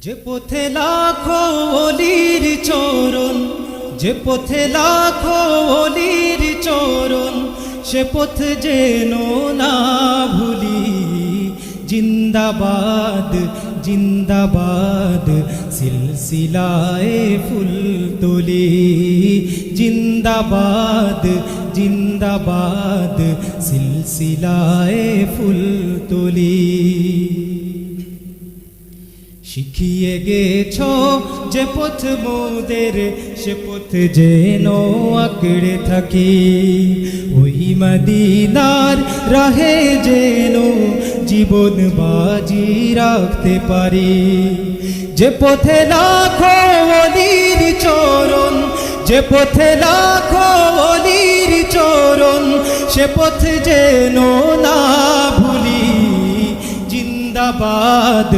যে পথে লাখো ওলির চরণ, যে পথে লাখো ওলির চরণ, সে পথ যেন না ভুলি। জিন্দাবাদ জিন্দাবাদ সিলসিলায়ে ফুলতলি, জিন্দাবাদ জিন্দাবাদ সিলসিলায়ে ফুলতলি। শিখিয়ে গেছ যে পথ মোদের, সে পথ যেন আঁকড়ে থাকি। ওই মদিনার রাহে যেন জীবন বাজি রাখতে পারি। যে পথে লাখো ওলির চরণ, যে পথে লাখো ওলির চরণ, সে পথ যেন না ভুলি। জিন্দাবাদ